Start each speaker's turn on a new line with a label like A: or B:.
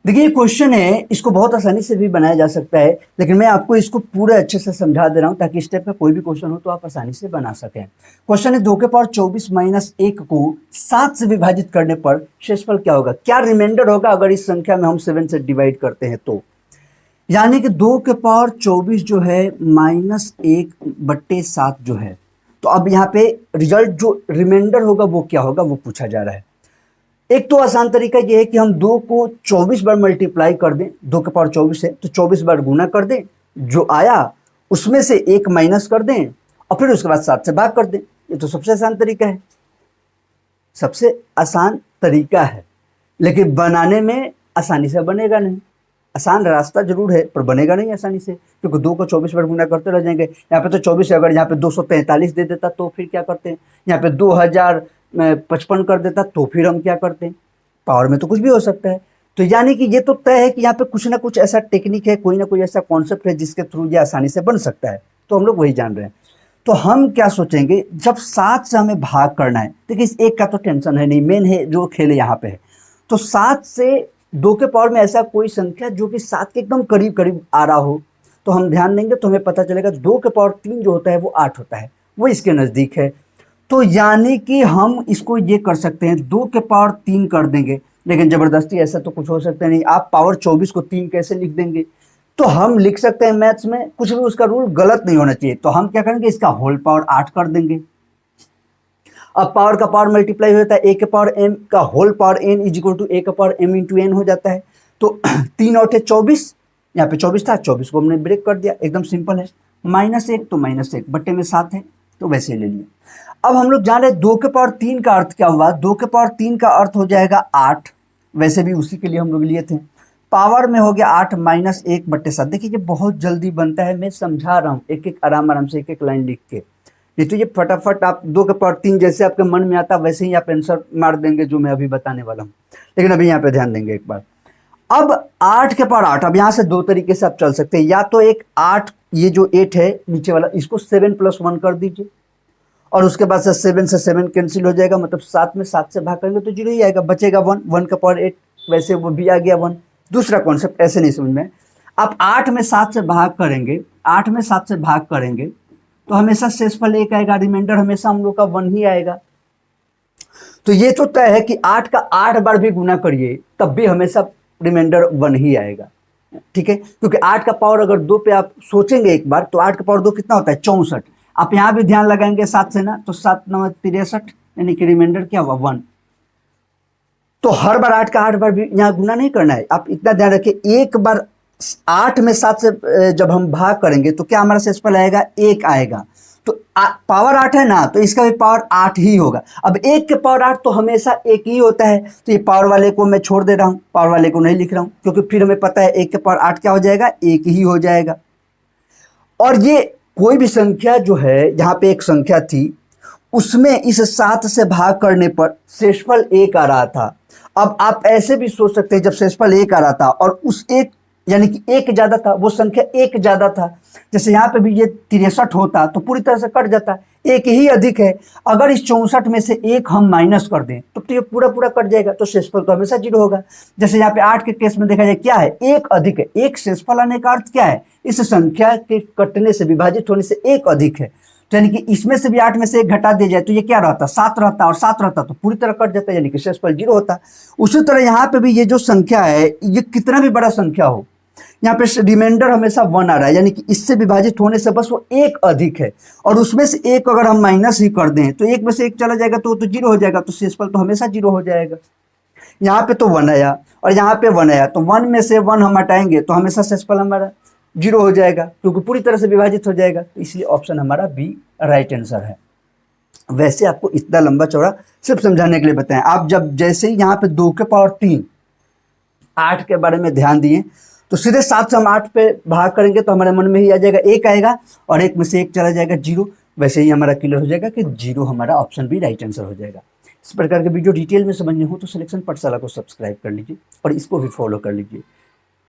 A: देखिए ये क्वेश्चन है, इसको बहुत आसानी से भी बनाया जा सकता है, लेकिन मैं आपको इसको पूरे अच्छे से समझा दे रहा हूँ ताकि स्टेप में कोई भी क्वेश्चन हो तो आप आसानी से बना सकें। क्वेश्चन है 2 के पावर 24 माइनस 1 को 7 से विभाजित करने पर शेषफल क्या होगा, क्या रिमाइंडर होगा अगर इस संख्या में हम 7 से डिवाइड करते हैं तो। यानी कि 2 के पावर 24 जो है माइनस 1/7 जो है, तो अब यहाँ पे रिजल्ट जो रिमाइंडर होगा वो क्या होगा वो पूछा जा रहा है। एक तो आसान तरीका ये है कि हम 2 को 24 बार मल्टीप्लाई कर दें, 2 के पावर 24 है तो 24 बार गुना कर दें, जो आया उसमें से 1 माइनस कर दें और फिर उसके बाद 7 से भाग कर दें। ये तो सबसे आसान तरीका है, सबसे आसान तरीका है, लेकिन बनाने में आसानी से बनेगा नहीं। आसान रास्ता जरूर है पर बनेगा नहीं आसानी से, क्योंकि 2 को 24 बार गुना करते रह जाएंगे। यहाँ पे तो 24 अगर यहाँ पे 243 दे देता तो फिर क्या करते हैं, यहाँ पे 2055 कर देता तो फिर हम क्या करते हैं, पावर में तो कुछ भी हो सकता है। तो यानी कि ये तो तय है कि यहाँ पे कुछ ना कुछ ऐसा टेक्निक है, कोई ना कोई ऐसा कॉन्सेप्ट है जिसके थ्रू ये आसानी से बन सकता है, तो हम लोग वही जान रहे हैं। तो हम क्या सोचेंगे, जब 7 से हमें भाग करना है, देखिए इस एक का तो टेंशन है नहीं, मेन है जो खेल यहाँ पे है। तो 7 से 2 के पावर में ऐसा कोई संख्या जो कि 7 के एकदम करीब करीब आ रहा हो, तो हम ध्यान देंगे तो हमें पता चलेगा 2 के पावर 3 जो होता है वो 8 होता है, वो इसके नज़दीक है। तो यानी कि हम इसको ये कर सकते हैं 2 के पावर 3 कर देंगे, लेकिन ज़बरदस्ती ऐसा तो कुछ हो सकता नहीं, आप पावर 24 को 3 कैसे लिख देंगे। तो हम लिख सकते हैं मैथ्स में कुछ भी उसका रूल गलत नहीं होना चाहिए, तो हम क्या करेंगे इसका होल पावर 8 कर देंगे। अब पावर का पावर मल्टीप्लाई हो जाता है, ए के पावर एम का whole power N is equal to A का पावर एम इंटू एन हो जाता है। तो 3 और 24, यहाँ पे 24 था, 24 को हमने ब्रेक कर दिया, एकदम सिंपल है। -1 तो -1 बट्टे में 7 है तो वैसे ही ले लिया। अब हम लोग जान रहे 2 के पावर 3 का अर्थ क्या हुआ, 2 के पावर 3 का अर्थ हो जाएगा 8, वैसे भी उसी के लिए हम लोग लिए थे। पावर में हो गया 8 -1/7। देखिए ये बहुत जल्दी बनता है, मैं समझा रहा हूँ एक एक आराम से एक एक लाइन लिख के, नहीं तो ये फटाफट आप 2 के पावर 3 जैसे आपके मन में आता वैसे ही आप आंसर मार देंगे जो मैं अभी बताने वाला हूँ। लेकिन अभी यहाँ पे ध्यान देंगे एक बार। अब 8 के पावर 8, अब यहाँ से दो तरीके से आप चल सकते हैं, या तो एक 8 ये जो 8 है नीचे वाला इसको 7 + 1 कर दीजिए, और उसके बाद से 7 से 7 कैंसिल हो जाएगा, मतलब 7 में 7 से भाग करेंगे तो 0 ही आएगा, बचेगा 1, 1 का पावर 8 वैसे वो भी आ गया 1। दूसरा कॉन्सेप्ट ऐसे नहीं समझ में, आप 8 में 7 से भाग करेंगे, 8 में 7 से भाग करेंगे तो हमेशा शेषफल 1 आएगा, रिमाइंडर हमेशा हम लोग का 1 ही आएगा। तो ये तो तय है कि 8 का 8 बार भी गुना करिए तब भी हमेशा रिमाइंडर 1 ही आएगा, ठीक है। क्योंकि 8 का पावर अगर 2 पे आप सोचेंगे एक बार, तो 8 का पावर 2 कितना होता है 64। आप यहाँ भी ध्यान लगाएंगे 7 से ना, तो 7 9 63, यानी कि रिमाइंडर क्या हुआ 1। तो हर बार 8 का 8 बार भी यहाँ गुना नहीं करना है, आप इतना ध्यान रखिए। एक बार 8 में 7 से जब हम भाग करेंगे तो क्या हमारा शेषफल आएगा 1 आएगा। तो पावर 8 है ना, तो इसका भी पावर 8 ही होगा। अब 1 के पावर 8 तो हमेशा 1 ही होता है, तो ये पावर वाले को मैं छोड़ दे रहा हूँ, पावर वाले को नहीं लिख रहा हूँ, क्योंकि फिर हमें पता है 1 के पावर 8 क्या हो जाएगा 1 ही हो जाएगा। और ये कोई भी संख्या जो है, यहाँ पे एक संख्या थी उसमें इस 7 से भाग करने पर शेषफल 1 आ रहा था। अब आप ऐसे भी सोच सकते हैं, जब शेषफल 1 आ रहा था और उस 1 यानी कि 1 ज़्यादा था, वो संख्या 1 ज़्यादा था, जैसे यहाँ पे भी ये 63 होता तो पूरी तरह से कट जाता, 1 ही अधिक है। अगर इस 64 में से 1 हम माइनस कर दें तो ये पूरा पूरा कट जाएगा, तो शेषफल तो हमेशा 0 होगा। जैसे यहाँ पे 8 के केस में देखा जाए क्या है, 1 अधिक है, 1 शेषफल आने का अर्थ क्या है, इस संख्या के कटने से विभाजित होने से 1 अधिक है। तो यानी कि इसमें से भी 8 में से 1 घटा दिया जाए तो ये क्या रहता 7 रहता, और 7 रहता तो पूरी तरह कट जाता, यानी कि शेषफल 0 होता। उसी तरह यहाँ पे भी ये जो संख्या है, ये कितना भी बड़ा संख्या हो, यहाँ पे रिमाइंडर हमेशा 1 आ रहा है, यानी कि इससे विभाजित होने से बस वो 1 अधिक है, और उसमें से 1 अगर हम माइनस ही कर दें तो 1 में से 1 चला जाएगा तो 0 हो जाएगा, तो शेषफल तो हमेशा 0 हो जाएगा। यहाँ पे तो 1 आया और यहाँ पे 1 आया, तो 1 में से 1 हम हटाएंगे तो हमेशा शेषफल हमारा 0 हो जाएगा, क्योंकि पूरी तरह से विभाजित हो जाएगा। तो इसलिए ऑप्शन हमारा बी राइट आंसर है। वैसे आपको इतना लंबा चौड़ा सिर्फ समझाने के लिए बताएं। आप जब जैसे ही यहाँ पे 2 के पावर 3 8 के बारे में ध्यान दिए तो सीधे 7 से हम 8 पे भाग करेंगे तो हमारे मन में ही आ जाएगा 1 आएगा, और 1 में से 1 चला जाएगा 0। वैसे ही हमारा क्लियर हो जाएगा कि 0 हमारा ऑप्शन बी राइट आंसर हो जाएगा। इस प्रकार के वीडियो डिटेल में समझने हो तो सिलेक्शन पाठशाला को सब्सक्राइब कर लीजिए और इसको भी फॉलो कर लीजिए।